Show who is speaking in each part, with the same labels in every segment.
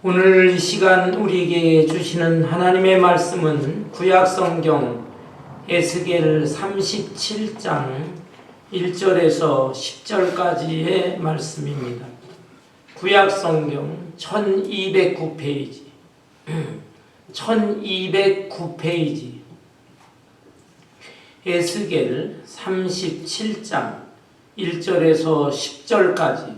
Speaker 1: 오늘 이 시간 우리에게 주시는 하나님의 말씀은 구약성경 에스겔 37장 1절에서 10절까지의 말씀입니다. 구약성경 1209페이지 1209페이지 에스겔 37장 1절에서 10절까지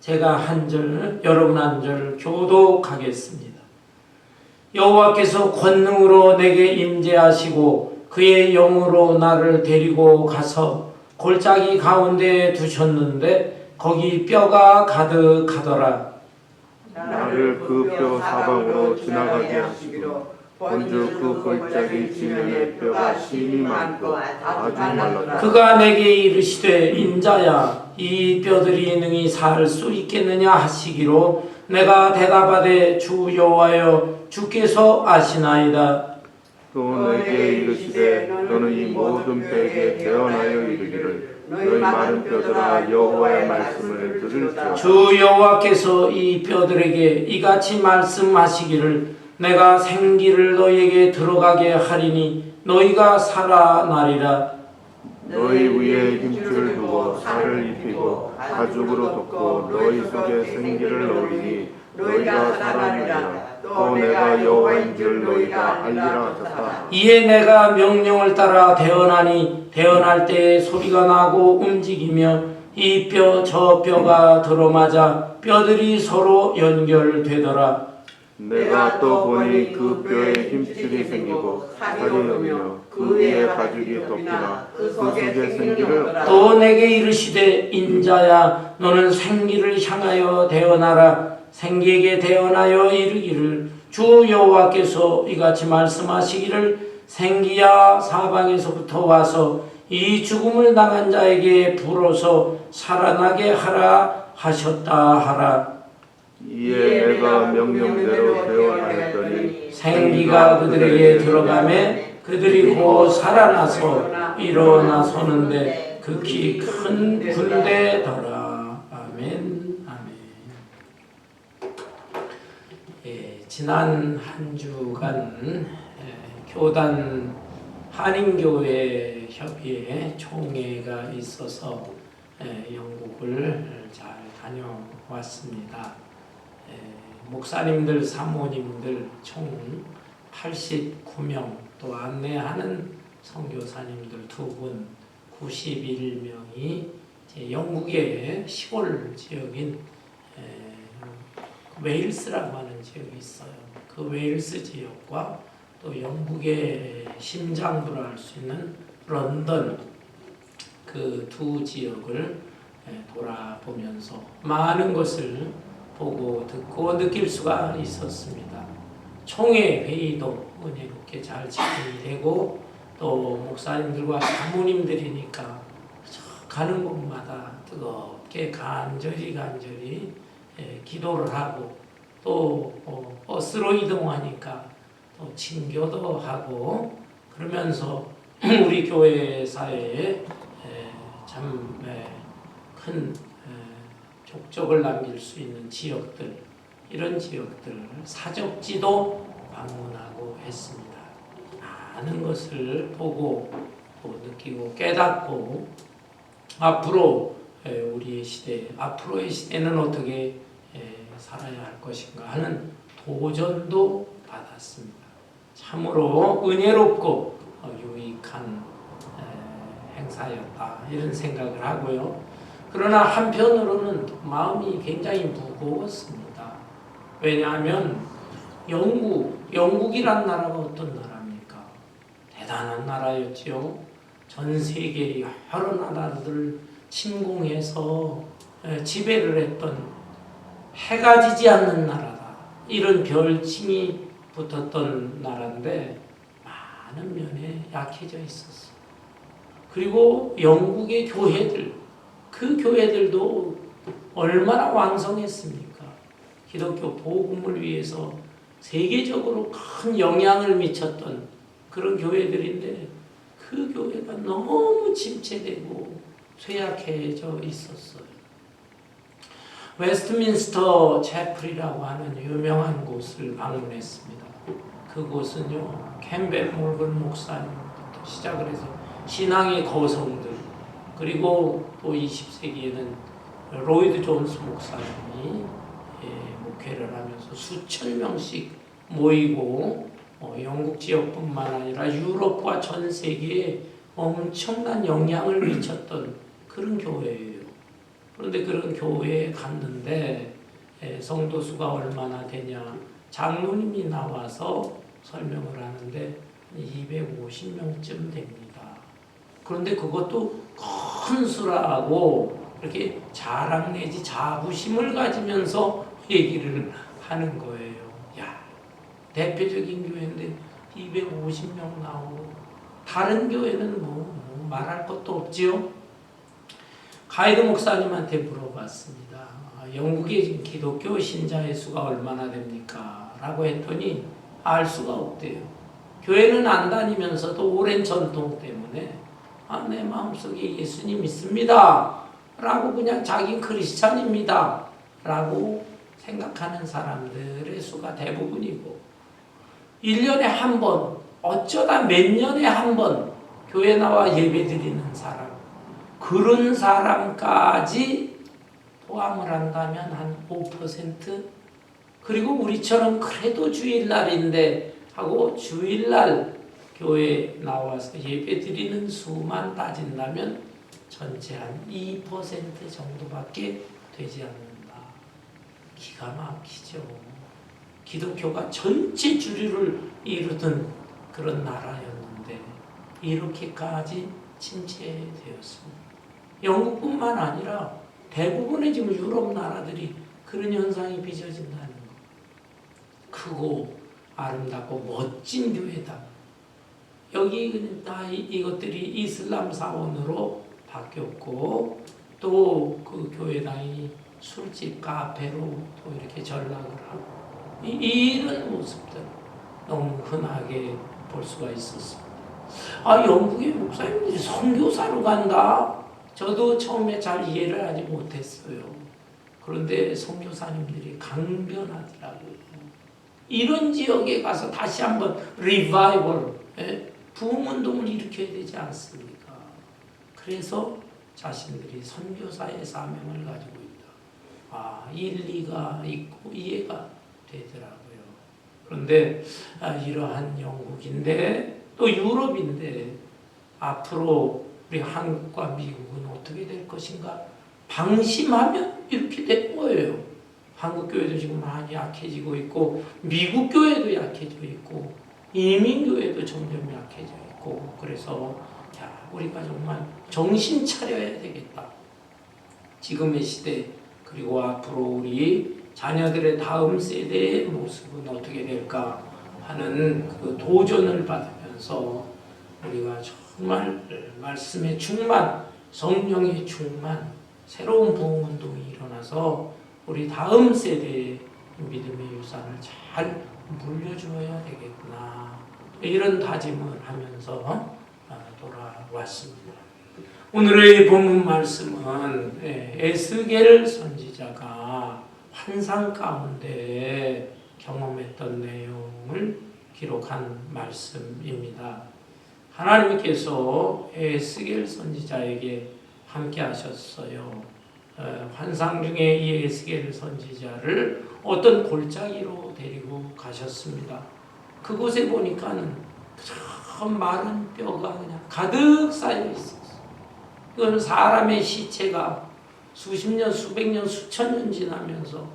Speaker 1: 제가 한 절, 여러분 한 절 교독하겠습니다. 여호와께서 권능으로 내게 임재하시고 그의 영으로 나를 데리고 가서 골짜기 가운데에 두셨는데 거기 뼈가 가득하더라.
Speaker 2: 나를 그 뼈 사방으로 지나가게 하시기로 본즉 그 골짜기 지면에 뼈가 심이 많고 아주 말랐다.
Speaker 1: 그가 내게 이르시되 인자야 이 뼈들이 능히 살 수 있겠느냐 하시기로 내가 대답하되 주 여호와여 주께서 아시나이다.
Speaker 2: 또 내게 이르시되 너는 이 모든 뼈에게 대언하여 이르기를 너희 마른 뼈들아 여호와의 말씀을 들을지어다.
Speaker 1: 주 여호와께서 이 뼈들에게 이같이 말씀하시기를 내가 생기를 너희에게 들어가게 하리니 너희가 살아나리라.
Speaker 2: 너희 위에 힘줄을 두고 살을 입히고 가죽으로 덮고 너희 속에 생기를 넣으리니 너희가 살아나리라. 또 내가 여호와인 줄 너희가 알리라 하셨다.
Speaker 1: 이에 내가 명령을 따라 대언하니 대언할 때에 소리가 나고 움직이며 이 뼈 저 뼈가 들어맞아 뼈들이 서로 연결되더라.
Speaker 2: 내가 또 보니 그 뼈에 힘줄이 생기고 살이 오며 그 위에 가죽이 덮이나 그 속에 생기를
Speaker 1: 또 내게 이르시되 인자야 너는 생기를 향하여 대언하라. 생기에게 대언하여 이르기를 주 여호와께서 이같이 말씀하시기를 생기야 사방에서부터 와서 이 죽음을 당한 자에게 불어서 살아나게 하라 하셨다 하라.
Speaker 2: 이에 내가 명령대로 대언하였더니
Speaker 1: 생기가 그들에게 들어가매 그들이 곧 살아나서 일어나 서는데 극히 큰 군대더라. 아멘. 아멘. 지난 한 주간 교단 한인교회 협의회 총회가 있어서 영국을 잘 다녀왔습니다. 목사님들, 사모님들 총 89명, 또 안내하는 선교사님들 2분, 91명이 영국의 시골 지역인 웨일스라고 하는 지역이 있어요. 그 웨일스 지역과 또 영국의 심장부라 할 수 있는 런던 그 두 지역을 돌아보면서 많은 것을 보고 듣고 느낄 수가 있었습니다. 총회 회의도 은혜롭게 잘 진행이 되고 또 목사님들과 사모님들이니까 가는 곳마다 뜨겁게 간절히 기도를 하고 또 버스로 이동하니까 또 친교도 하고 그러면서 우리 교회 사회에 참 큰 족적을 남길 수 있는 지역들, 이런 지역들 사적지도 방문하고 했습니다. 많은 것을 보고 또 느끼고 깨닫고 앞으로 우리의 시대, 앞으로의 시대는 어떻게 살아야 할 것인가 하는 도전도 받았습니다. 참으로 은혜롭고 유익한 행사였다 이런 생각을 하고요. 그러나 한편으로는 마음이 굉장히 무거웠습니다. 왜냐하면 영국이란 나라가 어떤 나라입니까? 대단한 나라였지요. 전 세계 여러 나라들을 침공해서 지배를 했던 해가 지지 않는 나라다. 이런 별칭이 붙었던 나라인데 많은 면에 약해져 있었어요. 그리고 영국의 교회들, 그 교회들도 얼마나 왕성했습니까? 기독교 복음을 위해서 세계적으로 큰 영향을 미쳤던 그런 교회들인데 그 교회가 너무 침체되고 쇠약해져 있었어요. 웨스트민스터 채플이라고 하는 유명한 곳을 방문했습니다. 그곳은요, 캠벨 몰건 목사님부터 시작을 해서 신앙의 거성들, 그리고 또 20세기에는 로이드 존스 목사님이 목회를 하면서 수천 명씩 모이고 영국 지역뿐만 아니라 유럽과 전 세계에 엄청난 영향을 미쳤던 그런 교회예요. 그런데 그런 교회에 갔는데 성도 수가 얼마나 되냐, 장로님이 나와서 설명을 하는데 250명쯤 됩니다. 그런데 그것도 큰 수라고 이렇게 자랑 내지 자부심을 가지면서 얘기를 하는 거예요. 야, 대표적인 교회인데 250명 나오고 다른 교회는 뭐 말할 것도 없지요. 가이드 목사님한테 물어봤습니다. 영국에 지금 기독교 신자의 수가 얼마나 됩니까? 라고 했더니 알 수가 없대요. 교회는 안 다니면서도 오랜 전통 때문에 내 마음속에 예수님 있습니다 라고 그냥 자기 크리스찬입니다 라고 생각하는 사람들의 수가 대부분이고, 1년에 한 번, 어쩌다 몇 년에 한 번 교회 나와 예배 드리는 사람, 그런 사람까지 포함을 한다면 한 5%? 그리고 우리처럼 그래도 주일날인데 하고 주일날 교회 나와서 예배 드리는 수만 따진다면 전체 한 2% 정도밖에 되지 않는다. 기가 막히죠. 기독교가 전체 주류를 이루던 그런 나라였는데 이렇게까지 침체되었습니다. 영국뿐만 아니라 대부분의 지금 유럽 나라들이 그런 현상이 빚어진다는 거. 크고 아름답고 멋진 교회다. 여기 다 이것들이 이슬람 사원으로 바뀌었고, 또 그 교회당이 술집, 카페로 또 이렇게 전락을 하고, 이런 모습들 너무 흔하게 볼 수가 있었습니다. 영국의 목사님들이 선교사로 간다? 저도 처음에 잘 이해를 하지 못했어요. 그런데 선교사님들이 강변하더라고요. 이런 지역에 가서 다시 한번 리바이벌, 부흥운동을 일으켜야 되지 않습니까? 그래서 자신들이 선교사의 사명을 가지고 있다. 일리가 있고 이해가 되더라고요. 그런데 이러한 영국인데 또 유럽인데 앞으로 우리 한국과 미국은 어떻게 될 것인가 방심하면 이렇게 된 거예요. 한국 교회도 지금 많이 약해지고 있고, 미국 교회도 약해지고 있고, 이민 교회도 점점 약해져 있고, 그래서 우리가 정말 정신 차려야 되겠다. 지금의 시대, 그리고 앞으로 우리 자녀들의 다음 세대의 모습은 어떻게 될까 하는 그 도전을 받으면서 우리가 정말 말씀의 충만, 성령의 충만, 새로운 부흥운동이 일어나서 우리 다음 세대의 믿음의 유산을 잘 물려주어야 되겠구나, 이런 다짐을 하면서 돌아왔습니다. 오늘의 본문 말씀은 에스겔 선지자가 환상 가운데 경험했던 내용을 기록한 말씀입니다. 하나님께서 에스겔 선지자에게 함께 하셨어요. 환상 중에 이 에스겔 선지자를 어떤 골짜기로 데리고 가셨습니다. 그곳에 보니까는 참 마른 뼈가 그냥 가득 쌓여 있었어요. 이건 사람의 시체가 수십 년, 수백 년, 수천 년 지나면서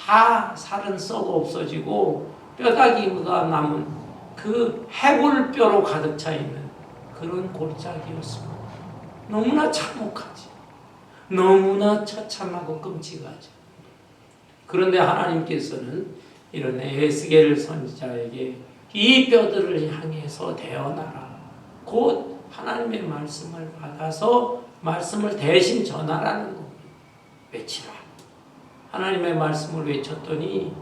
Speaker 1: 다 살은 썩어 없어지고 뼈다귀가 남은 그 해골뼈로 가득 차 있는 그런 골짜기였습니다. 너무나 참혹하지. 너무나 처참하고 끔찍하죠. 그런데 하나님께서는 이런 에스겔 선지자에게 이 뼈들을 향해서 대언하라. 곧 하나님의 말씀을 받아서 말씀을 대신 전하라는 겁니다. 외치라. 하나님의 말씀을 외쳤더니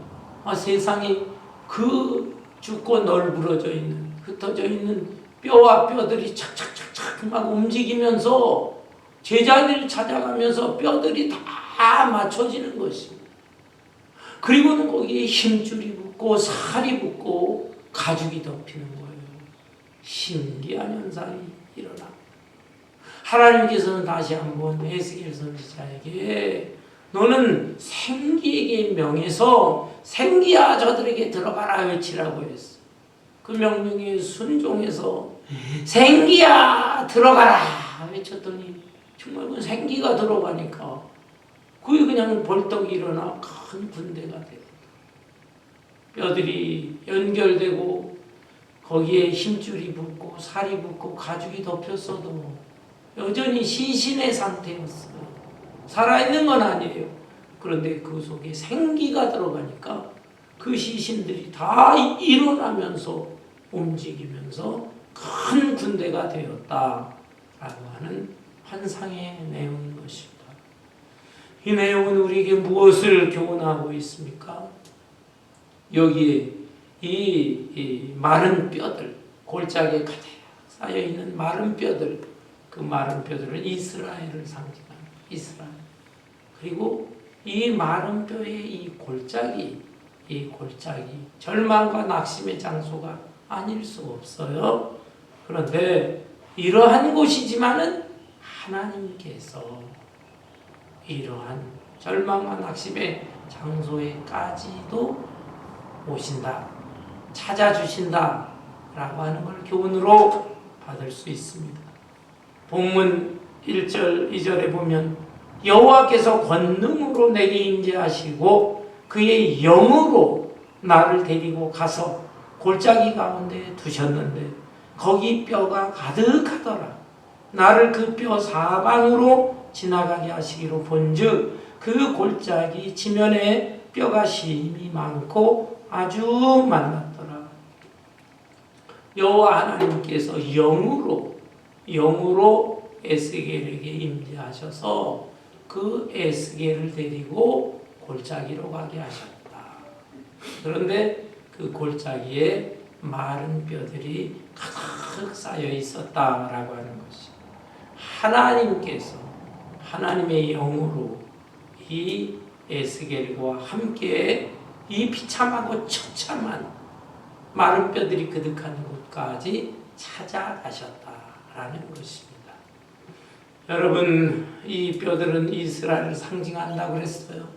Speaker 1: 세상에 그 죽고 널브러져 있는, 흩어져 있는 뼈와 뼈들이 착착착착 막 움직이면서 제자들이 찾아가면서 뼈들이 다 다 맞춰지는 것입니다. 그리고는 거기에 힘줄이 붙고 살이 붙고 가죽이 덮이는 거예요. 신기한 현상이 일어나. 하나님께서는 다시 한번 에스겔 선지자에게 너는 생기에게 명해서 생기야 저들에게 들어가라 외치라고 했어. 그 명령에 순종해서 생기야 들어가라 외쳤더니 정말 그 생기가 들어가니까 그게 그냥 벌떡 일어나 큰 군대가 되었다. 뼈들이 연결되고 거기에 힘줄이 붙고 살이 붙고 가죽이 덮였어도 여전히 시신의 상태였어요. 살아있는 건 아니에요. 그런데 그 속에 생기가 들어가니까 그 시신들이 다 일어나면서 움직이면서 큰 군대가 되었다라고 하는 환상의 내용인 것입니다. 이 내용은 우리에게 무엇을 교훈하고 있습니까? 여기에 이 마른 뼈들, 골짜기에 가득 쌓여있는 마른 뼈들, 그 마른 뼈들은 이스라엘을 상징합니다. 이스라엘. 그리고 이 마른 뼈의 이 골짜기 절망과 낙심의 장소가 아닐 수 없어요. 그런데 이러한 곳이지만은 하나님께서 이러한 절망과 낙심의 장소에까지도 오신다, 찾아주신다 라고 하는 걸 교훈으로 받을 수 있습니다. 본문 1절, 2절에 보면 여호와께서 권능으로 내게 임재하시고 그의 영으로 나를 데리고 가서 골짜기 가운데 두셨는데 거기 뼈가 가득하더라. 나를 그 뼈 사방으로 지나가게 하시기로 본즉 그 골짜기 지면에 뼈가 심이 많고 아주 많았더라. 여호와 하나님께서 영으로 에스겔에게 임재하셔서 그 에스겔을 데리고 골짜기로 가게 하셨다. 그런데 그 골짜기에 마른 뼈들이 가득 쌓여 있었다라고 하는 것이 하나님께서 하나님의 영으로 이 에스겔과 함께 이 비참하고 처참한 마른 뼈들이 그득한 곳까지 찾아가셨다라는 것입니다. 여러분, 이 뼈들은 이스라엘을 상징한다고 그랬어요.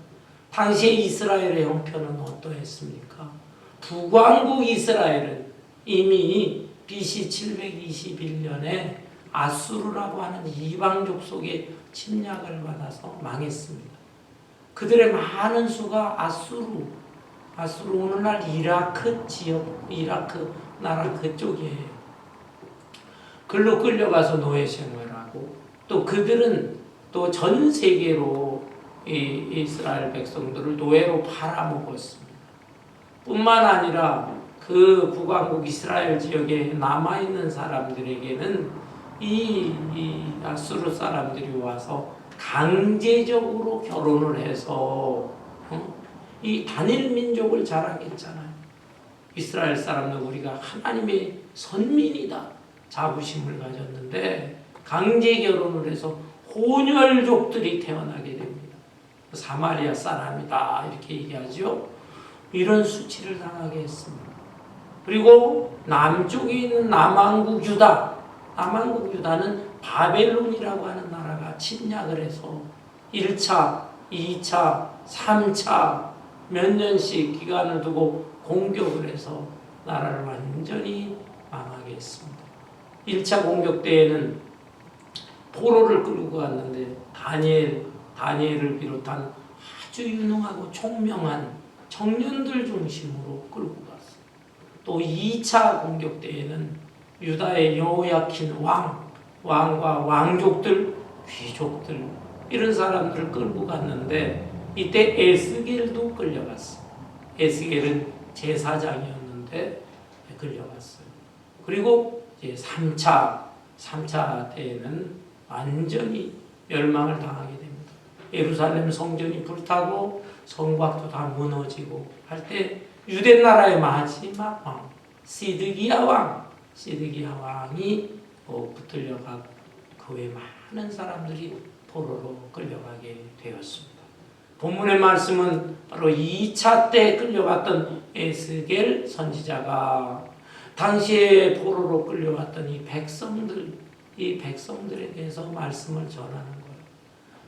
Speaker 1: 당시의 이스라엘의 형편은 어떠했습니까? 북왕국 이스라엘은 이미 BC 721년에 아수르라고 하는 이방족 속에 침략을 받아서 망했습니다. 그들의 많은 수가 아수르 오늘날 이라크 지역, 이라크 나라 그쪽이에요. 글로 끌려가서 노예 생활하고 또 그들은 또 전 세계로 이 이스라엘 백성들을 노예로 팔아먹었습니다. 뿐만 아니라 그 북왕국 이스라엘 지역에 남아있는 사람들에게는 이 아수르 사람들이 와서 강제적으로 결혼을 해서 이 단일 민족을 자랑했잖아요. 이스라엘 사람들 우리가 하나님의 선민이다 자부심을 가졌는데 강제 결혼을 해서 혼혈족들이 태어나게 됩니다. 사마리아 사람이다 이렇게 얘기하죠. 이런 수치를 당하게 했습니다. 그리고 남쪽에 있는 남왕국 유다는 바벨론이라고 하는 나라가 침략을 해서 1차, 2차, 3차 몇 년씩 기간을 두고 공격을 해서 나라를 완전히 망하게 했습니다. 1차 공격 때에는 포로를 끌고 갔는데 다니엘을 비롯한 아주 유능하고 총명한 청년들 중심으로 끌고 갔어요. 또 2차 공격 때에는 유다의 여호야킨 왕과 왕족들, 귀족들 이런 사람들을 끌고 갔는데 이때 에스겔도 끌려갔어요. 에스겔은 제사장이었는데 끌려갔어요. 그리고 이제 3차 때에는 완전히 멸망을 당하게 됩니다. 예루살렘 성전이 불타고 성곽도 다 무너지고 할 때 유대 나라의 마지막 왕 시드기야 왕이 붙들려가고 그 외에 많은 사람들이 포로로 끌려가게 되었습니다. 본문의 말씀은 바로 2차 때 끌려갔던 에스겔 선지자가 당시에 포로로 끌려갔던 이 백성들에 대해서 말씀을 전하는 거예요.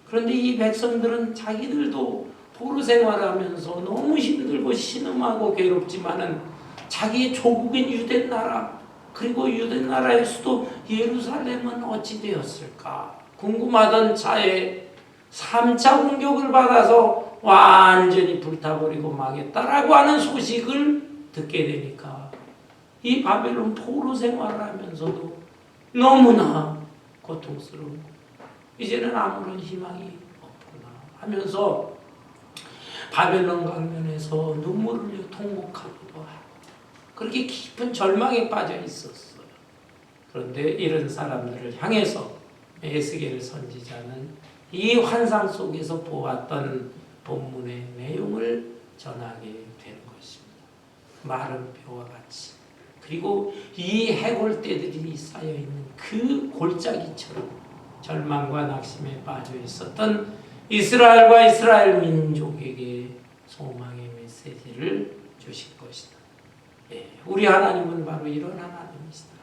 Speaker 1: 그런데 이 백성들은 자기들도 포로 생활하면서 너무 힘들고 신음하고 괴롭지만은 자기의 조국인 유대 나라, 그리고 유대 나라의 수도 예루살렘은 어찌 되었을까 궁금하던 차에 3차 공격을 받아서 완전히 불타버리고 망했다라고 하는 소식을 듣게 되니까 이 바벨론 포로 생활을 하면서도 너무나 고통스러운, 이제는 아무런 희망이 없구나 하면서 바벨론 강변에서 눈물을 흘려 통곡하기도 하고 그렇게 깊은 절망에 빠져 있었어요. 그런데 이런 사람들을 향해서 에스겔 선지자는 이 환상 속에서 보았던 본문의 내용을 전하게 된 것입니다. 마른 뼈와 같이, 그리고 이 해골대들이 쌓여있는 그 골짜기처럼 절망과 낙심에 빠져 있었던 이스라엘과 이스라엘 민족에게 소망의 메시지를 주신 것이다. 우리 하나님은 바로 이런 하나님이시다.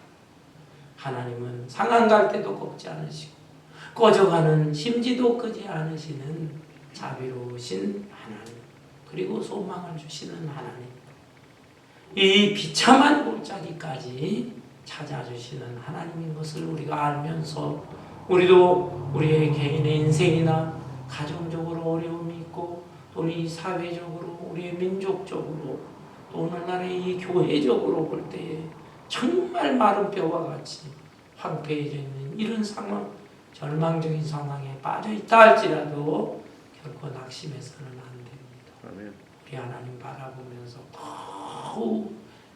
Speaker 1: 하나님은 상한 갈 때도 꺾지 않으시고 꺼져가는 심지도 끄지 않으시는 자비로우신 하나님, 그리고 소망을 주시는 하나님, 이 비참한 골짜기까지 찾아주시는 하나님인 것을 우리가 알면서 우리도 우리의 개인의 인생이나 가정적으로 어려움이 있고 또는 사회적으로 우리의 민족적으로 또 오늘날의 이 교회적으로 볼 때에 정말 마른 뼈와 같이 황폐해져 있는 이런 상황, 절망적인 상황에 빠져 있다 할지라도 결코 낙심해서는 안 됩니다.
Speaker 2: 아멘.
Speaker 1: 우리 하나님 바라보면서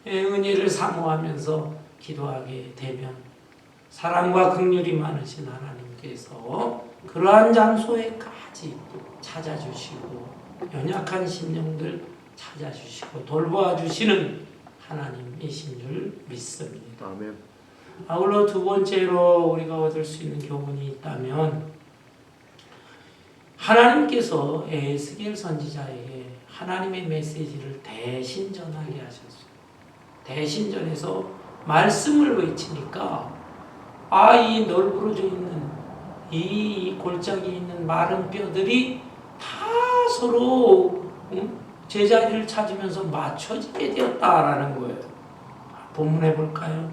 Speaker 1: 은혜를 사모하면서 기도하게 되면 사랑과 긍휼이 많으신 하나님께서 그러한 장소에까지 찾아주시고 연약한 심령들 찾아주시고 돌보아주시는 하나님이신 줄 믿습니다.
Speaker 2: 아멘.
Speaker 1: 아울러 두 번째로 우리가 얻을 수 있는 교훈이 있다면, 하나님께서 에스겔 선지자에게 하나님의 메시지를 대신 전하게 하셨어요. 대신 전해서 말씀을 외치니까 이 널브러져 있는 이 골짜기에 있는 마른 뼈들이 다 서로 제자리를 찾으면서 맞춰지게 되었다라는 거예요. 본문에 볼까요?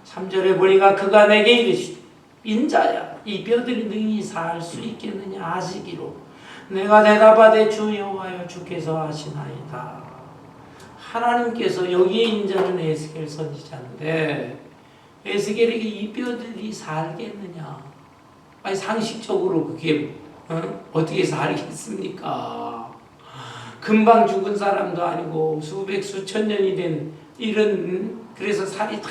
Speaker 1: 3절에 보니까 그가 내게 이르시되 인자야 이 뼈들이 능히 살 수 있겠느냐 하시기로 내가 대답하되 주 여호와여 주께서 하시나이다. 하나님께서, 여기에 인자는 에스겔 선지자인데 에스겔에게 이 뼈들이 살겠느냐, 아니 상식적으로 그게 어떻게 살겠습니까? 금방 죽은 사람도 아니고 수백 수천 년이 된 이런, 그래서 살이 다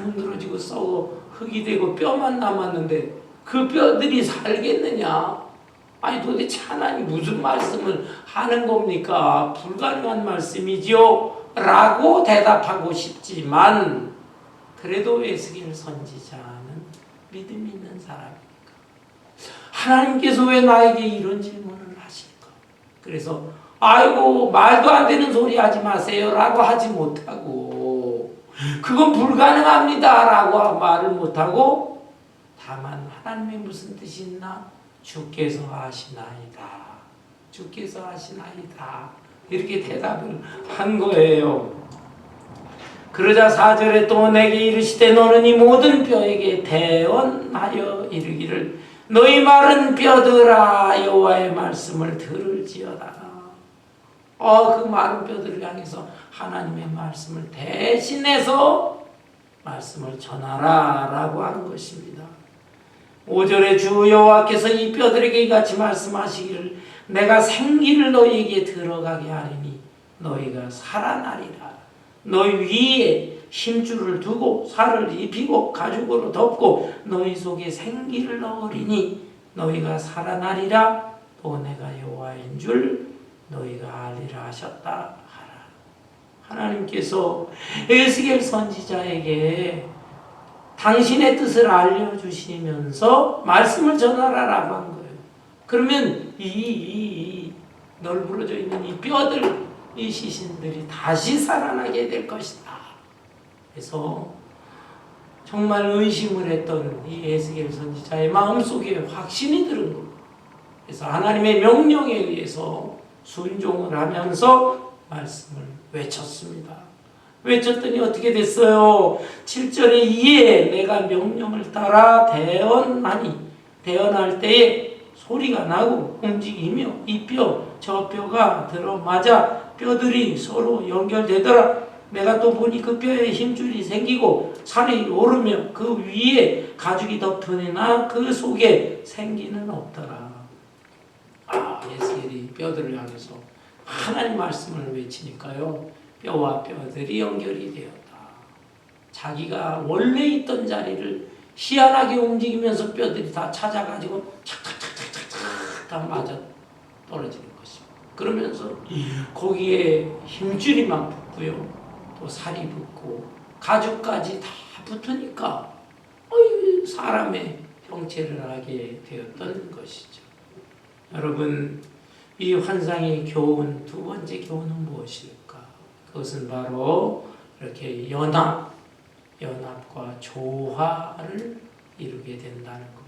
Speaker 1: 문드러지고 썩어 흙이 되고 뼈만 남았는데 그 뼈들이 살겠느냐? 아니 도대체 하나님 무슨 말씀을 하는 겁니까? 불가능한 말씀이지요? 라고 대답하고 싶지만 그래도 에스겔 선지자는 믿음이 있는 사람이니까 하나님께서 왜 나에게 이런 질문을 하실까? 그래서 아이고 말도 안 되는 소리 하지 마세요 라고 하지 못하고 그건 불가능합니다 라고 말을 못하고 다만 하나님의 무슨 뜻이 있나? 주께서 하시나이다. 주께서 하시나이다. 이렇게 대답을 한 거예요. 그러자 4절에 또 내게 이르시되 너는 이 모든 뼈에게 대언하여 이르기를 너희 마른 뼈들아 여호와의 말씀을 들을지어다. 그 마른 뼈들을 향해서 하나님의 말씀을 대신해서 말씀을 전하라 라고 하는 것입니다. 5절에 주 여호와께서 이 뼈들에게 이같이 말씀하시기를 내가 생기를 너희에게 들어가게 하리니 너희가 살아나리라. 너희 위에 힘줄을 두고 살을 입히고 가죽으로 덮고 너희 속에 생기를 넣으리니 너희가 살아나리라. 또 내가 여호와인 줄 너희가 알리라 하셨다 하라. 하나님께서 에스겔 선지자에게 당신의 뜻을 알려주시면서 말씀을 전하라라고 한 거예요. 그러면 이 널브러져 있는 이 뼈들, 이 시신들이 다시 살아나게 될 것이다. 그래서 정말 의심을 했던 이 에스겔 선지자의 마음속에 확신이 들은 겁니다. 그래서 하나님의 명령에 의해서 순종을 하면서 말씀을 외쳤습니다. 외쳤더니 어떻게 됐어요? 7절에 이에 내가 명령을 따라 대언할 때에 소리가 나고 움직이며 이 뼈 저 뼈가 들어맞아 뼈들이 서로 연결되더라. 내가 또 보니 그 뼈에 힘줄이 생기고 산에 오르며 그 위에 가죽이 덮으나 그 속에 생기는 없더라. 에스겔이 뼈들을 향해서 하나님 말씀을 외치니까요, 뼈와 뼈들이 연결이 되었다. 자기가 원래 있던 자리를 희한하게 움직이면서 뼈들이 다 찾아가지고 착착착착착 다 맞아 떨어지는 것입니다. 그러면서 거기에 힘줄이 막 붙고요, 또 살이 붙고 가죽까지 다 붙으니까 사람의 형체를 하게 되었던 것이죠. 여러분, 이 환상의 교훈, 두 번째 교훈은 무엇일까? 그것은 바로 이렇게 연합과 조화를 이루게 된다는 것.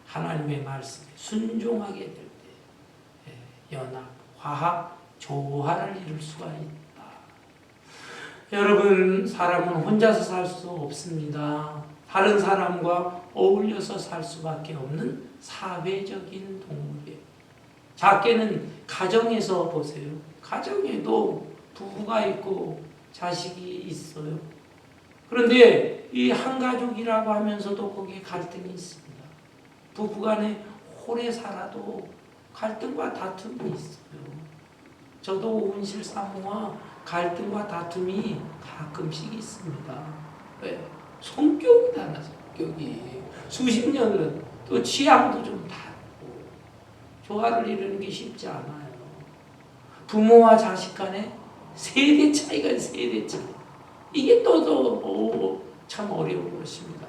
Speaker 1: 하나님의 말씀에 순종하게 될 때 연합, 화합, 조화를 이룰 수가 있다. 여러분, 사람은 혼자서 살 수 없습니다. 다른 사람과 어울려서 살 수밖에 없는 사회적인 동물이에요. 작게는 가정에서 보세요. 가정에도 부부가 있고 자식이 있어요. 그런데 이 한 가족이라고 하면서도 거기에 갈등이 있습니다. 부부간에 오래 살아도 갈등과 다툼이 있어요. 저도 온실 사모와 갈등과 다툼이 가끔씩 있습니다. 왜? 성격이 달라, 성격이. 수십 년은 또 취향도 좀 다르고 조화를 이루는 게 쉽지 않아요. 부모와 자식 간에 세대 차이가 세대 차이. 이게 또 참 어려운 것입니다.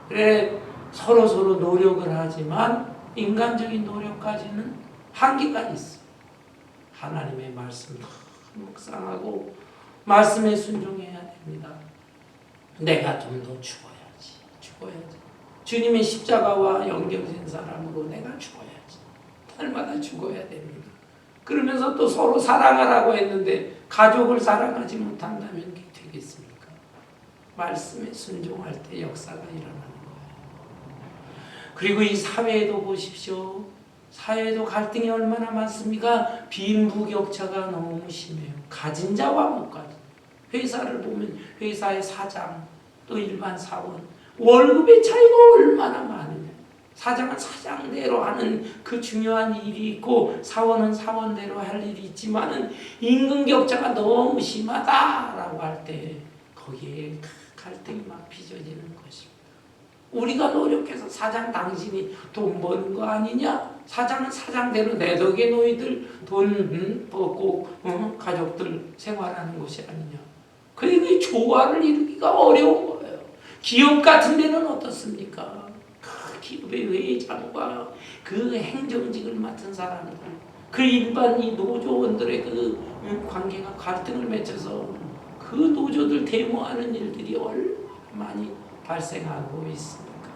Speaker 1: 그래 서로 노력을 하지만 인간적인 노력까지는 한계가 있어요. 하나님의 말씀을 묵상하고 말씀에 순종해야 됩니다. 내가 좀 더 죽어야지. 주님의 십자가와 연결된 사람으로 내가 죽어야지. 날마다 죽어야 됩니다. 그러면서 또 서로 사랑하라고 했는데 가족을 사랑하지 못한다면 그게 되겠습니까? 말씀에 순종할 때 역사가 일어나는 거예요. 그리고 이 사회에도 보십시오. 사회에도 갈등이 얼마나 많습니까? 빈부격차가 너무 심해요. 가진 자와 못 가진. 회사를 보면 회사의 사장, 또 일반 사원, 월급의 차이가 얼마나 많으냐. 사장은 사장대로 하는 그 중요한 일이 있고 사원은 사원대로 할 일이 있지만은 임금격차가 너무 심하다라고 할 때 거기에 갈등이 막 빚어지는 것입니다. 우리가 노력해서 사장 당신이 돈 버는 거 아니냐? 사장은 사장대로 내 덕에 너희들 돈 벌고 가족들 생활하는 것이 아니냐? 그리고 이 조화를 이루기가 어려운 거예요. 기업 같은 데는 어떻습니까? 그 기업의 회장과 그 행정직을 맡은 사람들, 그 일반 이 노조원들의 그 관계가 갈등을 맺혀서 그 노조들 데모하는 일들이 얼마나 많이 발생하고 있습니까?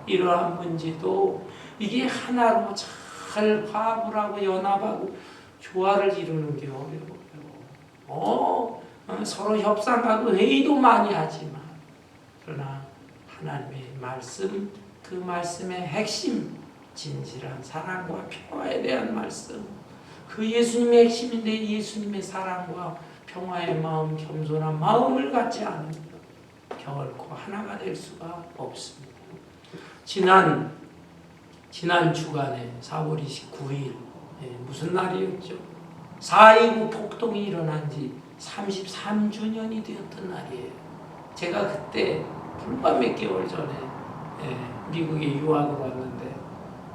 Speaker 1: 이러한 문제도 이게 하나로 잘 화합을 하고 연합하고 조화를 이루는 게 어려워요. 서로 협상하고 회의도 많이 하지만 그러나 하나님의 말씀, 그 말씀의 핵심, 진실한 사랑과 평화에 대한 말씀, 그 예수님의 핵심인데 예수님의 사랑과 평화의 마음, 겸손한 마음을 갖지 않으면 결코 하나가 될 수가 없습니다. 지난 주간에 4월 29일 무슨 날이었죠? 4.29 폭동이 일어난 지 33주년이 되었던 날이에요. 제가 그때 불과 몇 개월 전에 미국에 유학을 왔는데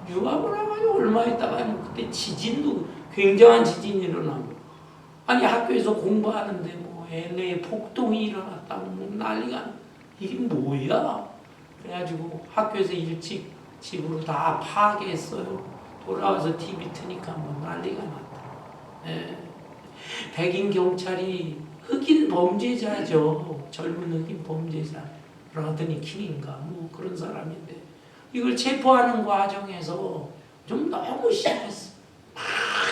Speaker 1: 유학을 와가지고 얼마 있다가 그때 지진도 굉장한 지진이 일어나고 아니 학교에서 공부하는데 뭐 LA 폭동이 일어났다고 뭐 난리가 이게 뭐야? 그래가지고 학교에서 일찍 집으로 다 파괴했어요. 돌아와서 TV 트니까 뭐 난리가 났다. 예. 백인 경찰이 흑인 범죄자죠. 젊은 흑인 범죄자. 러드니 킹인가 뭐 그런 사람인데 이걸 체포하는 과정에서 좀 너무 심했어. 막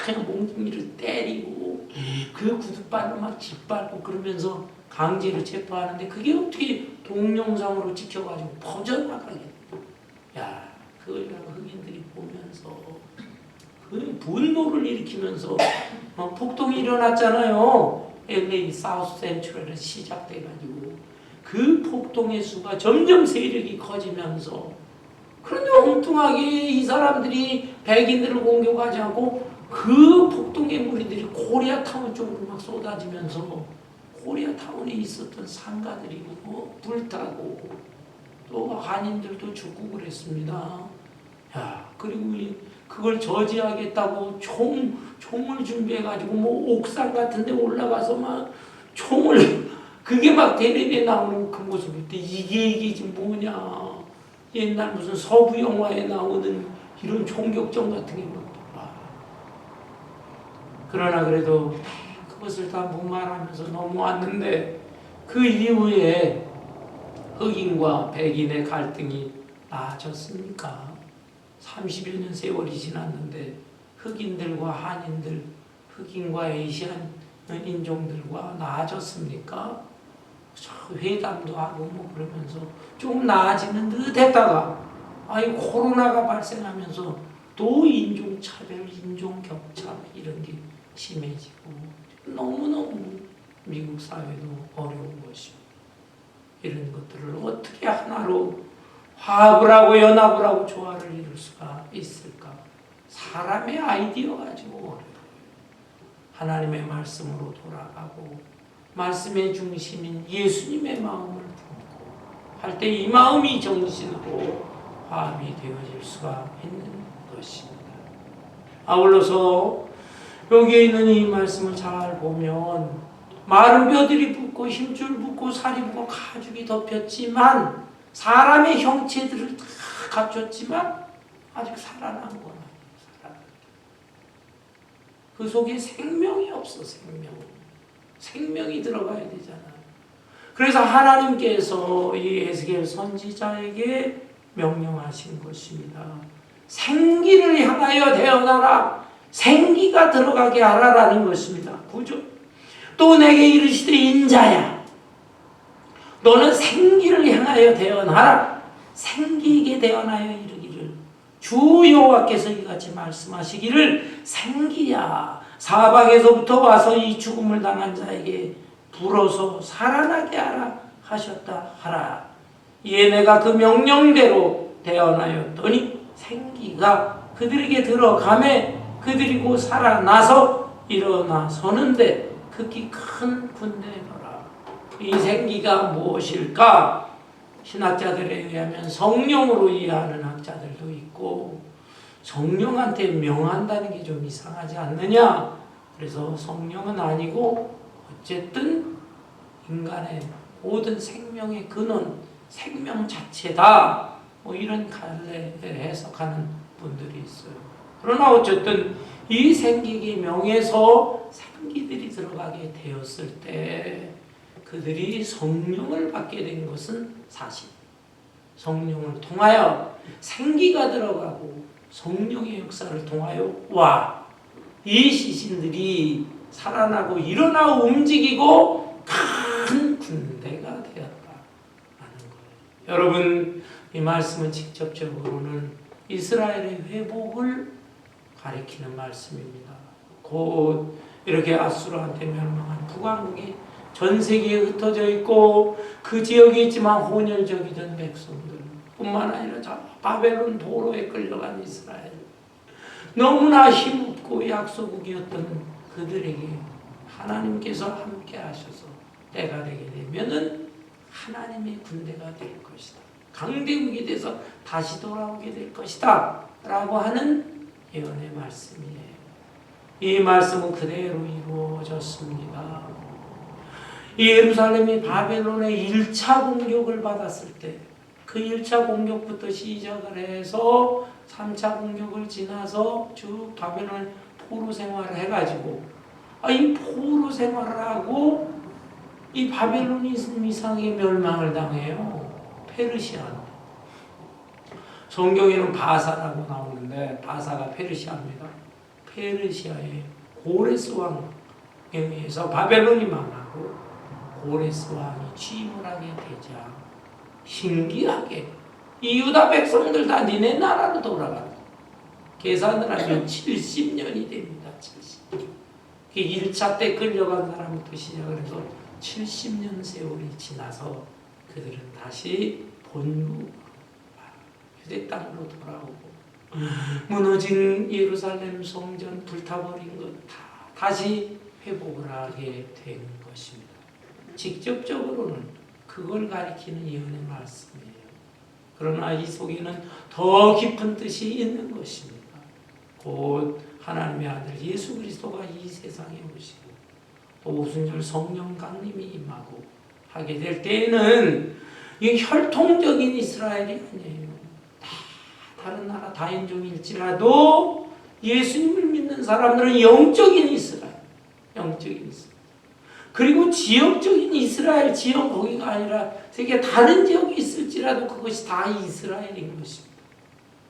Speaker 1: 그냥 몽둥이를 때리고 그 구두발로 막 짓밟고 그러면서 강제로 체포하는데 그게 어떻게 동영상으로 찍혀가지고 퍼져나가게. 야, 그걸 흑인들이 보면서 그 분노를 일으키면서 폭동이 일어났잖아요. LA 사우스 센트럴에 시작돼가지고 그 폭동의 수가 점점 세력이 커지면서 그런데 엉뚱하게 이 사람들이 백인들을 공격하지 않고 그 폭동의 무리들이 코리아타운 쪽으로 막 쏟아지면서 코리아타운에 있었던 상가들이 불타고 또 한인들도 죽고 그랬습니다. 야, 그리고 그걸 저지하겠다고 총을 준비해가지고 뭐 옥상 같은 데 올라가서 막 총을 그게 막 대립에 나오는 그 모습일 때 이게 지금 뭐냐. 옛날 무슨 서부 영화에 나오는 이런 총격전 같은 게 막. 그러나 그래도 그것을 다 무마하면서 넘어왔는데 그 이후에 흑인과 백인의 갈등이 나아졌습니까? 30여 년 세월이 지났는데 흑인들과 한인들, 흑인과 에이시안 인종들과 나아졌습니까? 회담도 하고 뭐 그러면서 좀 나아지는 듯 했다가 코로나가 발생하면서 또 인종차별, 인종격차 이런 게 심해지고 너무너무 미국 사회도 어려운 것이고 이런 것들을 어떻게 하나로 화합을 하고 연합을 하고 조화를 이룰 수가 있을까? 사람의 아이디어 가지고 어려워요. 하나님의 말씀으로 돌아가고 말씀의 중심인 예수님의 마음을 품고 할 때 이 마음이 정신으로 화합이 되어질 수가 있는 것입니다. 아울러서 여기에 있는 이 말씀을 잘 보면 마른 뼈들이 붙고 힘줄 붙고 살이 붙고 가죽이 덮였지만 사람의 형체들을 다 갖췄지만 아직 살아난 건 아니에요. 그 속에 생명이 없어. 생명이 들어가야 되잖아요. 그래서 하나님께서 이 에스겔 선지자에게 명령하신 것입니다. 생기를 향하여 태어나라. 생기가 들어가게 하라라는 것입니다. 구조. 또 내게 이르시되 인자야 너는 생기를 향하여 태어나라. 생기게 태어나여 이르기를 주 여호와께서 이같이 말씀하시기를 생기야 사방에서부터 와서 이 죽음을 당한 자에게 불어서 살아나게 하라 하셨다 하라. 이에 내가 그 명령대로 태어나였더니 생기가 그들에게 들어가매 그들이 곧 살아나서 일어나 서는데 극히 큰 군대더라. 이 생기가 무엇일까? 신학자들에 의하면 성령으로 이해하는 학자들도 있고 성령한테 명한다는 게 좀 이상하지 않느냐? 그래서 성령은 아니고 어쨌든 인간의 모든 생명의 근원, 생명 자체다. 뭐 이런 갈래를 해석하는 분들이 있어요. 그러나 어쨌든 이 생기의 명에서 생기들이 들어가게 되었을 때 그들이 성령을 받게 된 것은 사실. 성령을 통하여 생기가 들어가고 성령의 역사를 통하여 이 시신들이 살아나고 일어나 움직이고 큰 군대가 되었다 하는 거예요. 여러분 이 말씀은 직접적으로는 이스라엘의 회복을 가리키는 말씀입니다. 곧 이렇게 아수르한테 멸망한 북왕국이 전 세계에 흩어져 있고 그 지역에 있지만 혼혈적이던 백성들 뿐만 아니라 바벨론 포로에 끌려간 이스라엘 너무나 힘없고 약소국이었던 그들에게 하나님께서 함께 하셔서 때가 되게 되면은 하나님의 군대가 될 것이다. 강대국이 돼서 다시 돌아오게 될 것이다. 라고 하는 예언의 말씀이에요. 이 말씀은 그대로 이루어졌습니다. 예루살렘이 바벨론의 1차 공격을 받았을 때 그 1차 공격부터 시작을 해서 3차 공격을 지나서 쭉 바벨론 포로 생활을 해가지고 이 포로 생활을 하고 이 바벨로니즘 이상의 멸망을 당해요. 페르시아는. 성경에는 바사라고 나오는데 바사가 페르시아입니다. 페르시아의 고레스 왕에 의해서 바벨론이 망하고 고레스 왕이 취임을 하게 되자 신기하게 이 유다 백성들 다 니네 나라로 돌아간다. 계산을 하면 70년이 됩니다. 70년. 1차 때 끌려간 사람부터 시작을 해서 70년 세월이 지나서 그들은 다시 본국 유대 땅으로 돌아오고 무너진 예루살렘 성전 불타버린 것 다시 회복을 하게 된 것입니다. 직접적으로는 그걸 가리키는 예언의 말씀이에요. 그러나 이 속에는 더 깊은 뜻이 있는 것입니다. 곧 하나님의 아들 예수 그리스도가 이 세상에 오시고 또 오순절 성령 강림이 임하고 하게 될 때에는 이 혈통적인 이스라엘이 아니에요. 다른 나라 다인종일지라도 예수님을 믿는 사람들은 영적인 이스라엘, 영적인 이스라엘. 그리고 지역적인 이스라엘 지역 거기가 아니라 세계 다른 지역이 있을지라도 그것이 다 이스라엘인 것입니다.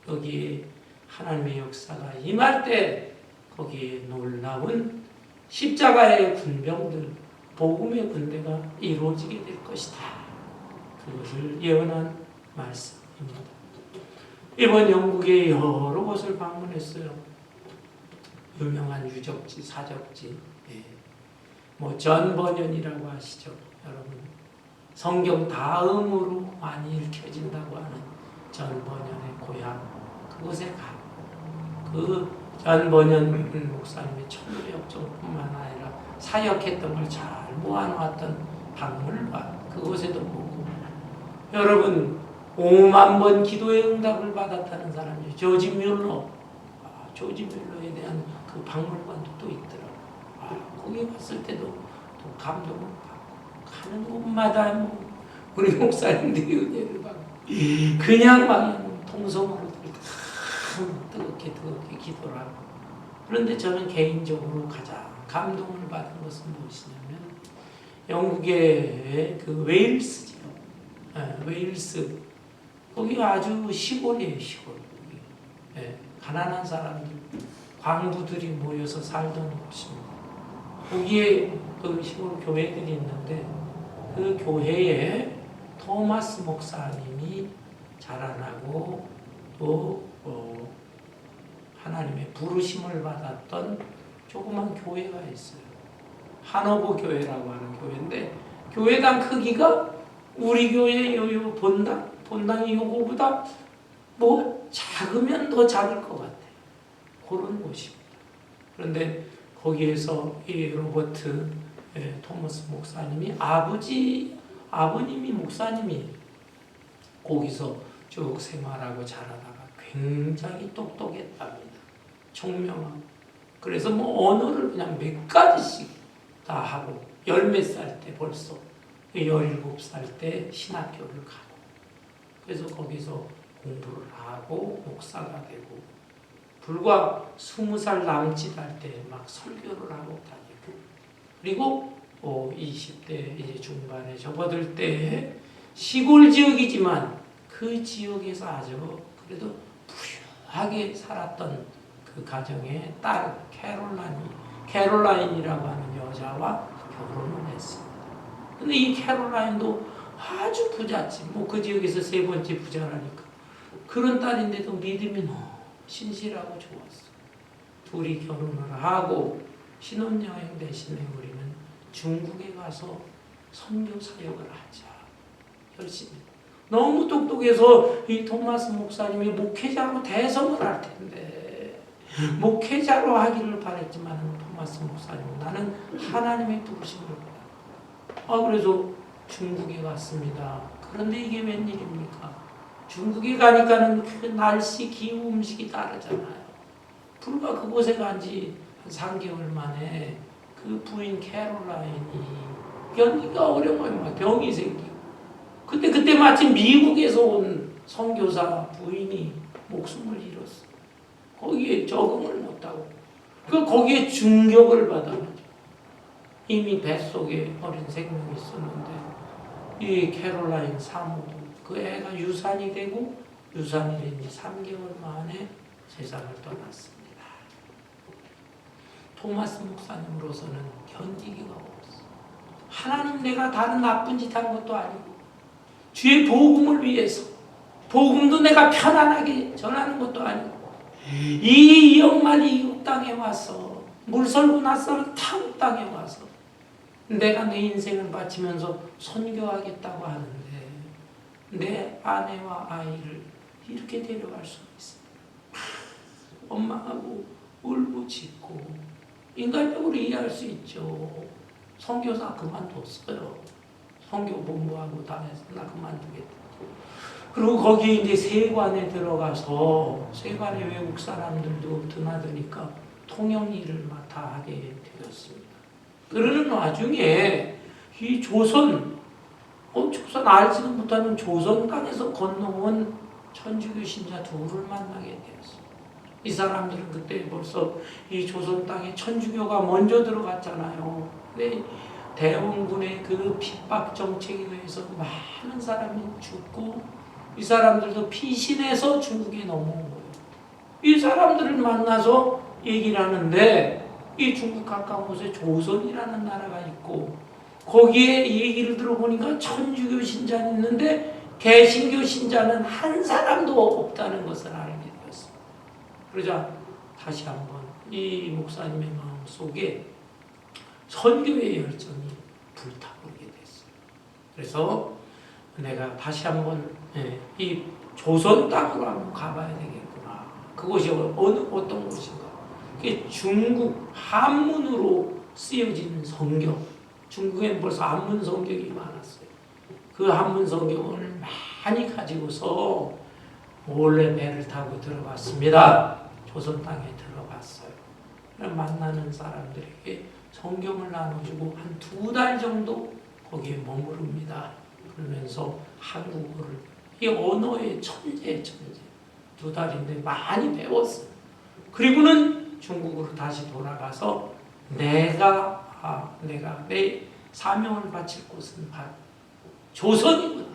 Speaker 1: 여기에 하나님의 역사가 임할 때 거기에 놀라운 십자가의 군병들, 복음의 군대가 이루어지게 될 것이다. 그것을 예언한 말씀입니다. 이번 영국의 여러 곳을 방문했어요. 유명한 유적지, 사적지, 전 번연이라고 아시죠, 여러분? 성경 다음으로 많이 읽혀진다고 하는 전 번연의 고향, 그곳에 가고 그 전 번연 목사님의 천부역정뿐만 아니라 사역했던 걸 잘 모아놓았던 박물관, 그곳에도 보고 여러분 5만 번 기도의 응답을 받았다는 사람이 조지 뮬러, 조지 뮬러에 대한 그 박물관도 또 있더라고요. 거기 갔을 때도 또 감동을 받고 가는 곳마다 우리 목사님들이 은혜를 받고 그냥 막 통성으로 뜨겁게 기도를 하고. 그런데 저는 개인적으로 가장 감동을 받은 것은 무엇이냐면 영국의 그 웨일스 지역, 웨일스 거기가 아주 시골이에요, 시골. 가난한 사람들, 광부들이 모여서 살던 곳입니다. 거기에 그 시골 교회들이 있는데 그 교회에 토마스 목사님이 자라나고 또 하나님의 부르심을 받았던 조그만 교회가 있어요. 하노버 교회라고 하는 교회인데 교회당 크기가 우리 교회 요 본당이 요거보다 뭐 작으면 더 작을 것 같아요. 그런 곳입니다. 그런데 거기에서 이 로버트 토머스 목사님이 아버님이 목사님이 거기서 쭉 생활하고 자라다가 굉장히 똑똑했답니다. 총명하고. 그래서 뭐 언어를 그냥 몇 가지씩 다 하고 10몇 살 때 벌써 17살 때 신학교를 가고 그래서 거기서 공부를 하고 목사가 되고 불과 20살 남짓 할 때 막 설교를 하고 다니고 그리고 20대 이제 중반에 접어들 때 시골 지역이지만 그 지역에서 아주 그래도 부유하게 살았던 그 가정의 딸 캐롤라인이라고 하는 여자와 결혼을 했습니다. 근데 이 캐롤라인도 아주 부잣집, 뭐 그 지역에서 세 번째 부자라니까 그런 딸인데도 믿음이 너무 신실하고 좋았어. 둘이 결혼을 하고 신혼여행 대신에 우리는 중국에 가서 선교 사역을 하자. 열심히. 너무 똑똑해서 이 토마스 목사님이 목회자로 대성을 할 텐데 목회자로 하기를 바랬지만 토마스 목사님은 나는 하나님의 부르심을 받았다. 그래서 중국에 갔습니다. 그런데 이게 웬일입니까? 중국에 가니까는 그 날씨, 기후, 음식이 다르잖아요. 불과 그곳에 간 지 한 3개월 만에 그 부인 캐롤라인이 견디기가 어려워요. 병이 생기고. 그때 마침 미국에서 온 선교사 부인이 목숨을 잃었어. 거기에 적응을 못하고. 거기에 중격을 받아가지고. 이미 뱃속에 어린 생명이 있었는데 이 캐롤라인 사모도 그 애가 유산이 되고 유산이 된 지 3개월 만에 세상을 떠났습니다. 토마스 목사님으로서는 견디기가 어려웠어요. 하나는 내가 다른 나쁜 짓 한 것도 아니고 주의 복음을 위해서 복음도 내가 편안하게 전하는 것도 아니고 이 영만이 이국 땅에 와서 물설고 낯설은 타국 땅에 와서 내가 내 인생을 바치면서 선교하겠다고 하는데 내 아내와 아이를 이렇게 데려갈 수 있어요. 원망하고 울부짖고 인간적으로 이해할 수 있죠. 선교사 그만뒀어요. 선교본부하고 다 해서 나 그만두겠다. 그리고 거기 이제 세관에 들어가서 세관의 외국 사람들도 드나드니까 통역 일을 맡아 하게 되었습니다. 그러는 와중에 이 조선 알지도 못하는 조선 땅에서 건너온 천주교 신자 둘을 만나게 되었어요. 이 사람들은 그때 벌써 이 조선 땅에 천주교가 먼저 들어갔잖아요. 근데 대원군의 그 핍박 정책에 의해서 많은 사람이 죽고 이 사람들도 피신해서 중국에 넘어온 거예요. 이 사람들을 만나서 얘기를 하는데 이 중국 가까운 곳에 조선이라는 나라가 있고 거기에 얘기를 들어보니까 천주교 신자는 있는데 개신교 신자는 한 사람도 없다는 것을 알게 되었어요. 그러자 다시 한번 이 목사님의 마음속에 선교의 열정이 불타오르게 됐어요. 그래서 내가 다시 한번 이 조선 땅으로 한번 가봐야 되겠구나. 그곳이 어떤 곳인가? 그게 중국 한문으로 쓰여진 성경. 중국엔 벌써 한문 성경이 많았어요. 그 한문 성경을 많이 가지고서 몰래 배를 타고 들어갔습니다. 조선 땅에 들어갔어요. 만나는 사람들에게 성경을 나눠주고 한 2달 정도 거기에 머무릅니다. 그러면서 한국어를 이 언어의 천재 2달인데 많이 배웠어요. 그리고는 중국으로 다시 돌아가서 내가 내 사명을 바칠 곳은 조선이구나.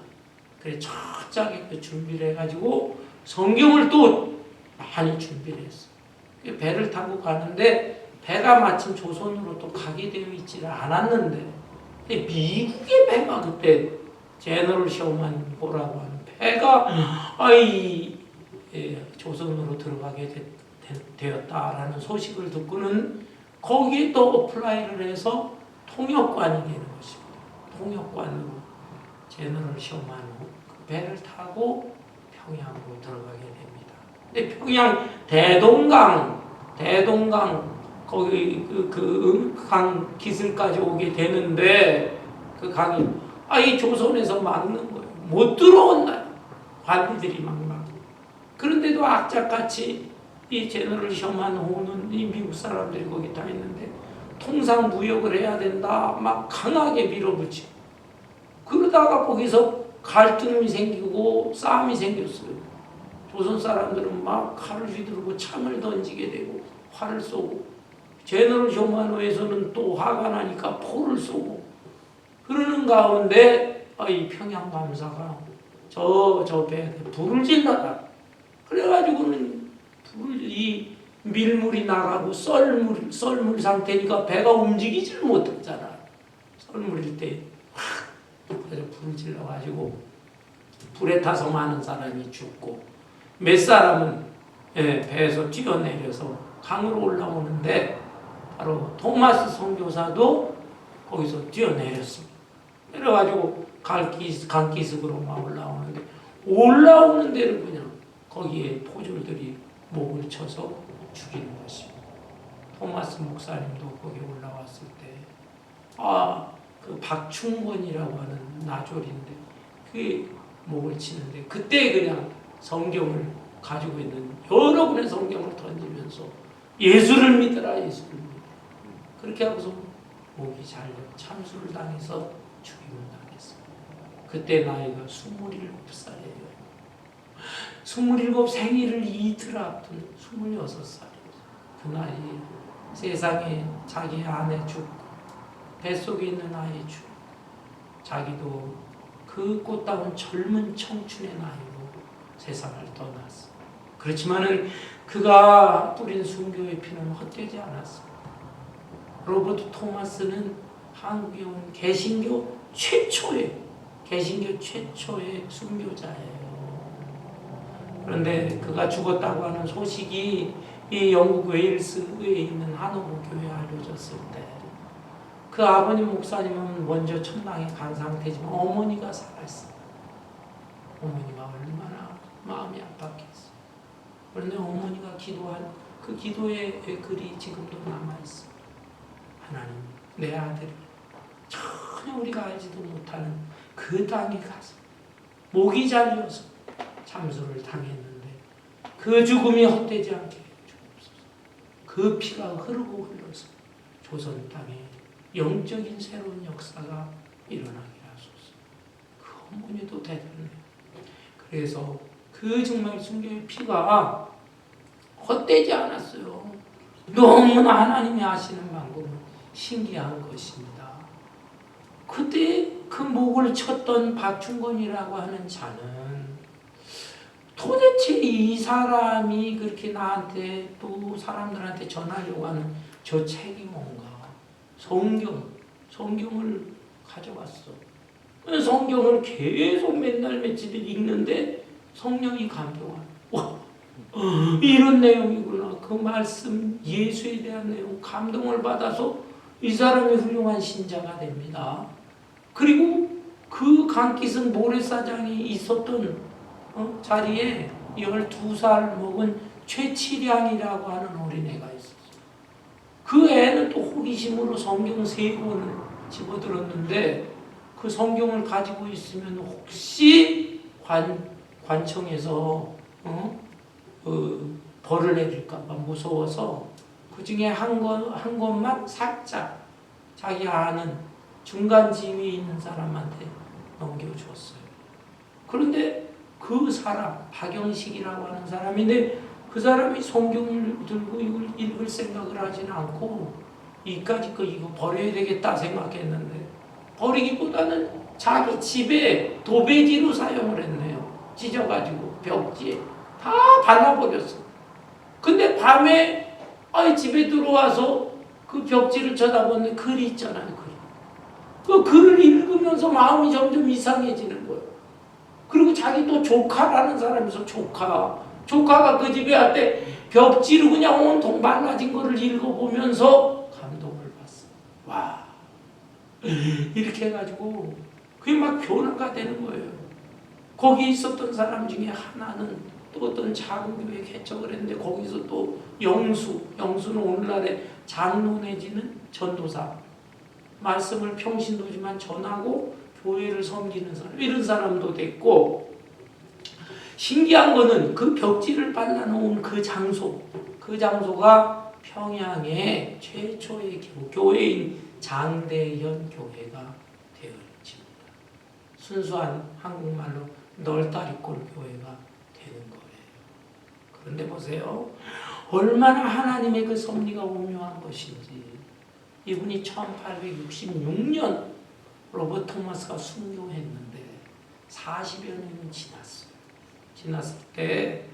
Speaker 1: 그래 철저하게 그 준비를 해가지고 성경을 또 많이 준비를 했어요. 배를 타고 가는데 배가 마침 조선으로 또 가게 되어 있지를 않았는데 미국의 배가 그때 제너럴 셔먼 호라고 하는 배가 조선으로 들어가게 되었다라는 소식을 듣고는 거기에 또 어플라이를 해서 통역관이 되는 것입니다. 통역관으로 제너럴 셔먼 호 그 배를 타고 평양으로 들어가게 됩니다. 근데 평양 대동강 거기 그 강 기슭까지 오게 되는데 그 강이 이 조선에서 막는 거예요. 못 들어온다. 관리들이 막 막고. 그런데도 악착같이 이 제너럴 셔먼 호는 이 미국 사람들이 거기 다 있는데 통상 무역을 해야 된다. 막 강하게 밀어붙이고. 그러다가 거기서 갈등이 생기고 싸움이 생겼어요. 조선 사람들은 막 칼을 휘두르고 창을 던지게 되고 활을 쏘고 제너럴 셔먼호에서는 또 화가 나니까 포를 쏘고 그러는 가운데 이 평양 감사가 저 배에 불을 질러라. 그래가지고는 이 밀물이 나가고 썰물 상태니까 배가 움직이질 못했잖아. 썰물일 때 그래서 불을 질러가지고 불에 타서 많은 사람이 죽고 몇 사람은 배에서 뛰어내려서 강으로 올라오는데 바로 토마스 선교사도 거기서 뛰어내렸습니다. 그래가지고 강기슭으로 막 올라오는데 올라오는 데를 그냥 거기에 포졸들이 목을 쳐서 죽이는 것입니다. 토마스 목사님도 거기 올라왔을 때 그 박충권이라고 하는 나졸인데 그게 목을 치는데 그때 그냥 성경을 가지고 있는 여러 권의 성경을 던지면서 예수를 믿어라 예수를 믿어라 그렇게 하고서 목이 잘려 참수를 당해서 죽임을 당했어요. 그때 나이가 27살이에요. 27 생일을 이틀 앞둔 26살이에요. 그 나이에 세상에 자기 아내 죽고 뱃속에 있는 아이의 주. 자기도 그 꽃다운 젊은 청춘의 나이로 세상을 떠났어. 그렇지만은 그가 뿌린 순교의 피는 헛되지 않았습니다. 로버트 토마스는 한국에 온 개신교 최초의 순교자예요. 그런데 그가 죽었다고 하는 소식이 이 영국 웨일스에 있는 하노버 교회에 알려졌을 때 그 아버님 목사님은 먼저 천당에 간 상태지만 어머니가 살아있어요. 어머니가 얼마나 마음이 아팠겠어요. 그런데 어머니가 기도한 그 기도의 글이 지금도 남아있어요. 하나님, 내 아들이 전혀 우리가 알지도 못하는 그 땅에 가서 목이 잘려서 참수를 당했는데 그 죽음이 헛되지 않게 주옵소서. 그 피가 흐르고 흘러서 조선 땅에 영적인 새로운 역사가 일어나게 하소서. 그 어머니도 대단해요. 그래서 그 정말 순교의 피가 헛되지 않았어요. 너무나 하나님이 하시는 방법은 신기한 것입니다. 그때 그 목을 쳤던 박충건이라고 하는 자는 도대체 이 사람이 그렇게 나한테 또 사람들한테 전하려고 하는 저 책이 뭔가? 성경을 가져왔어. 성경을 계속 맨날 며칠 읽는데 성령이 감동하는. 와, 이런 내용이구나. 그 말씀, 예수에 대한 내용, 감동을 받아서 이 사람이 훌륭한 신자가 됩니다. 그리고 그 강기승 모래사장이 있었던 자리에 12살 먹은 최치량이라고 하는 어린애가 있었어요. 그 애는 또 호기심으로 성경 3권을 집어들었는데 그 성경을 가지고 있으면 혹시 관청에서 벌을 내릴까 봐 무서워서 그 중에 한 권만 살짝 자기 아는 중간 지위에 있는 사람한테 넘겨줬어요. 그런데 그 사람, 박영식이라고 하는 사람인데 그 사람이 성경을 들고 이걸 읽을 생각을 하지는 않고 이까짓 거 이거 버려야 되겠다 생각했는데 버리기보다는 자기 집에 도배지로 사용을 했네요. 찢어가지고 벽지에 다 발라버렸어. 근데 밤에 집에 들어와서 그 벽지를 쳐다보는데 글이 있잖아요. 그 글을 읽으면서 마음이 점점 이상해지는 거예요. 그리고 자기 또 조카라는 사람이 있어. 조카가 그 집에 왔대. 벽지로 그냥 온통 말라진 거를 읽어보면서 감동을 받았어. 와, 이렇게 해가지고 그게 막 변화가 되는 거예요. 거기 있었던 사람 중에 하나는 또 어떤 작은 교회 개척을 했는데 거기서 또 영수는 오늘날의 장로 내지는 전도사, 말씀을 평신도지만 전하고 교회를 섬기는 사람, 이런 사람도 됐고, 신기한 거는 그 벽지를 발라놓은 그 장소가 평양의 최초의 교회인 장대현 교회가 되어집니다. 순수한 한국말로 널다리꼴 교회가 되는 거예요. 그런데 보세요. 얼마나 하나님의 그 섭리가 오묘한 것인지. 이분이 1866년 로버트 토마스가 순교했는데 40여 년이 지났어요. 지났을 때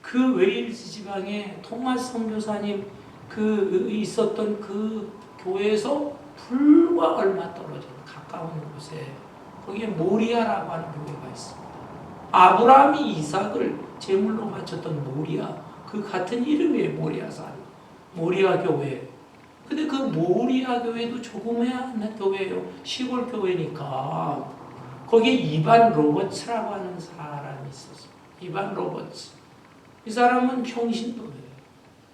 Speaker 1: 그 웨일스 지방에 토마스 선교사님 그 있었던 그 교회에서 불과 얼마 떨어진 가까운 곳에 거기에 모리아라고 하는 교회가 있습니다. 아브라함이 이삭을 제물로 바쳤던 모리아, 그 같은 이름이에요. 모리아 교회. 근데 그 모리아 교회도 조그마한 교회예요. 시골 교회니까 거기에 이반 로버츠라고 하는 사람이 있었어요. 이반 로버츠. 이 사람은 평신도예요.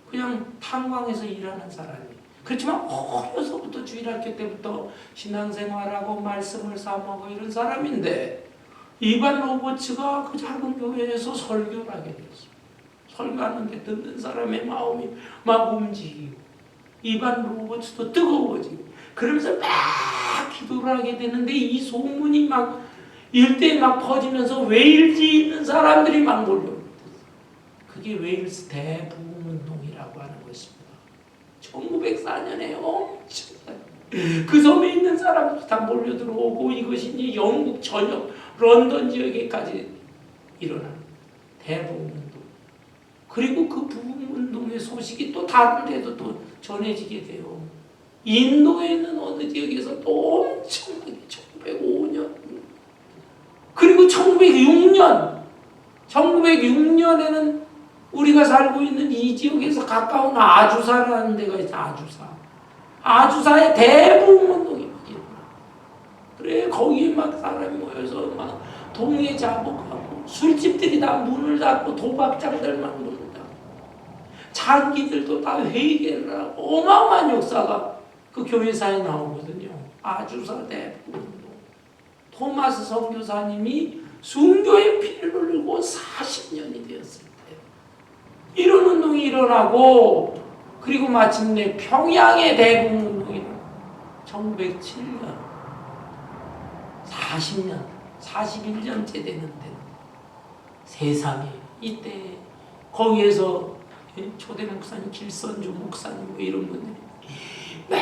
Speaker 1: 그냥 탄광에서 일하는 사람이에요. 그렇지만 어려서부터 주일학교 때부터 신앙생활하고 말씀을 사모하고 이런 사람인데 이반 로버츠가 그 작은 교회에서 설교를 하게 됐어요. 설교하는데 듣는 사람의 마음이 막 움직이고 이반 로버츠도 뜨거워지고 그러면서 막 기도를 하게 되는데 이 소문이 막 일대에 막 퍼지면서 웨일즈에 있는 사람들이 막 몰려오게 됐어요. 그게 웨일스 대부흥운동이라고 하는 것입니다. 1904년에 엄청난 그 섬에 있는 사람들이 다 몰려 들어오고 이것이 이제 영국 전역 런던 지역에까지 일어난 대부흥운동. 그리고 그 부흥운동의 소식이 또 다른 데도 또 전해지게 돼요. 인도에 있는 어느 지역에서 또 엄청나게 1905년 그리고 1906년에는 우리가 살고 있는 이 지역에서 가까운 아주사라는 데가 있어. 아주사의 대부흥운동이 막 일어나. 그래 거기에 막 사람이 모여서 막 동해 자복하고 술집들이 다 문을 닫고 도박장들만 문을 닫고 장기들도 다 회개를 하고 어마어마한 역사가 그 교회사에 나오거든요. 아주사 대부흥운동. 토마스 선교사님이 순교의 피를 흘리고 40년이 되었을 때 이런 운동이 일어나고 그리고 마침내 평양의 대부흥운동이 일어나고 1907년 40년 41년째 되는데 세상에 이때 거기에서 초대 목사님 길선주 목사님 뭐 이런 분들이 막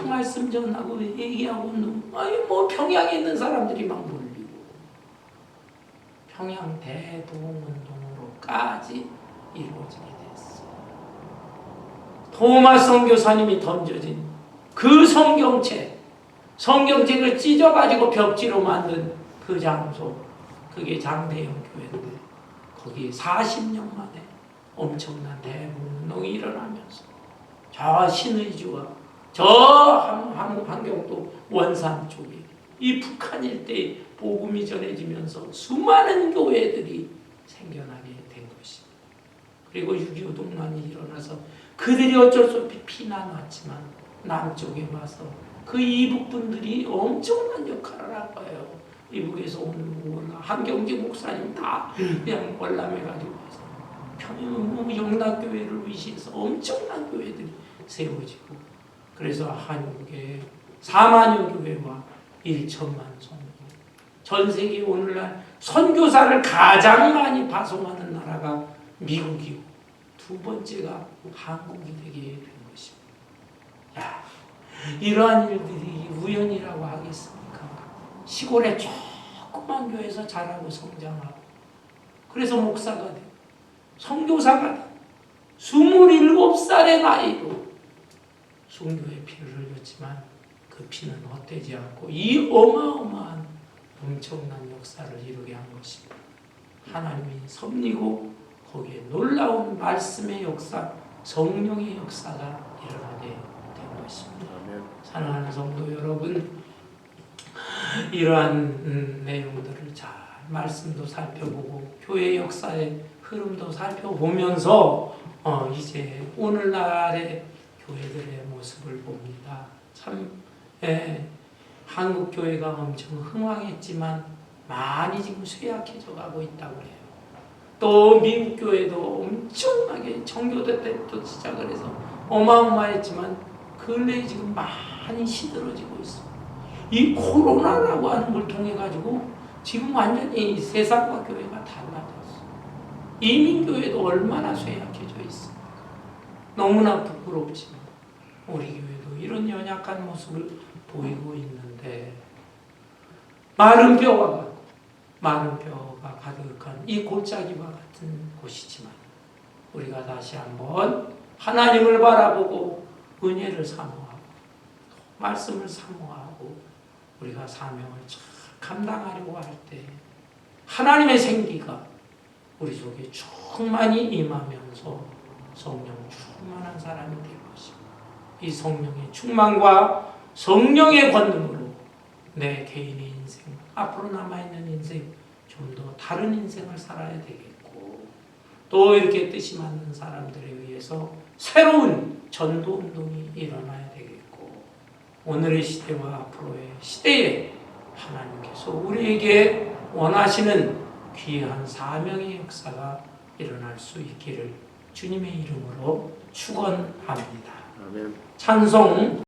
Speaker 1: 말씀 전하고 얘기하고 아니 뭐 평양에 있는 사람들이 막 몰리고 평양 대부흥운동으로까지 이루어지게 됐어요. 토마스 선교사님이 던져진 그 성경책을 찢어가지고 벽지로 만든 그 장소, 그게 장대영 교회인데 거기에 40년 만에 엄청난 대부흥운동이 일어나면서 저 신의주와 저 한경도 원산 쪽에 이 북한 일대에 복음이 전해지면서 수많은 교회들이 생겨나게 된 것입니다. 그리고 6.25 동란이 일어나서 그들이 어쩔 수 없이 피난 왔지만 남쪽에 와서 그 이북 분들이 엄청난 역할을 할 거예요. 이북에서 온 한경지 목사님 다 그냥 월남해가지고 와서 영락교회를 위시해서 엄청난 교회들이 세워지고 그래서 한국에 4만여 교회와 1천만 성도 전 세계 오늘날 선교사를 가장 많이 파송하는 나라가 미국이고 두 번째가 한국이 되게 된 것입니다. 야, 이러한 일들이 우연이라고 하겠습니까? 시골의 조그만 교회에서 자라고 성장하고 그래서 목사가 되고 선교사가 되고 27살의 나이로 순교의 피를 흘렸지만 그 피는 헛되지 않고 이 어마어마한 엄청난 역사를 이루게 한 것입니다. 하나님이 섭리고 거기에 놀라운 말씀의 역사, 성령의 역사가 일어나게 된 것입니다. 사랑하는 성도 여러분, 이러한 내용들을 잘 말씀도 살펴보고 교회 역사의 흐름도 살펴보면서 이제 오늘날의 교회들의 모습을 봅니다. 참 한국 교회가 엄청 흥왕했지만 많이 지금 쇠약해져 가고 있다고 해요. 또 미국 교회도 엄청나게 청교도 때부터 시작을 해서 어마어마했지만 근래에 지금 많이 시들어지고 있습니다. 이 코로나라고 하는 걸 통해 가지고 지금 완전히 세상과 교회가 달라졌어요. 이민교회도 얼마나 쇠약해져 있습니까? 너무나 부끄럽지만 우리 교회도 이런 연약한 모습을 보이고 있는데 마른 뼈가 가득한 이 골짜기와 같은 곳이지만 우리가 다시 한번 하나님을 바라보고 은혜를 사모하고 말씀을 사모하고 우리가 사명을 잘 감당하려고 할 때 하나님의 생기가 우리 속에 충만히 임하면서 성령 충만한 사람이 될 것입니다. 이 성령의 충만과 성령의 권능으로 내 개인의 인생, 앞으로 남아있는 인생 좀 더 다른 인생을 살아야 되겠고 또 이렇게 뜻이 맞는 사람들에 의해서 새로운 전도운동이 일어나야 되겠고 오늘의 시대와 앞으로의 시대에 하나님께서 우리에게 원하시는 귀한 사명의 역사가 일어날 수 있기를 주님의 이름으로 축원합니다.
Speaker 2: 아멘.
Speaker 1: 찬송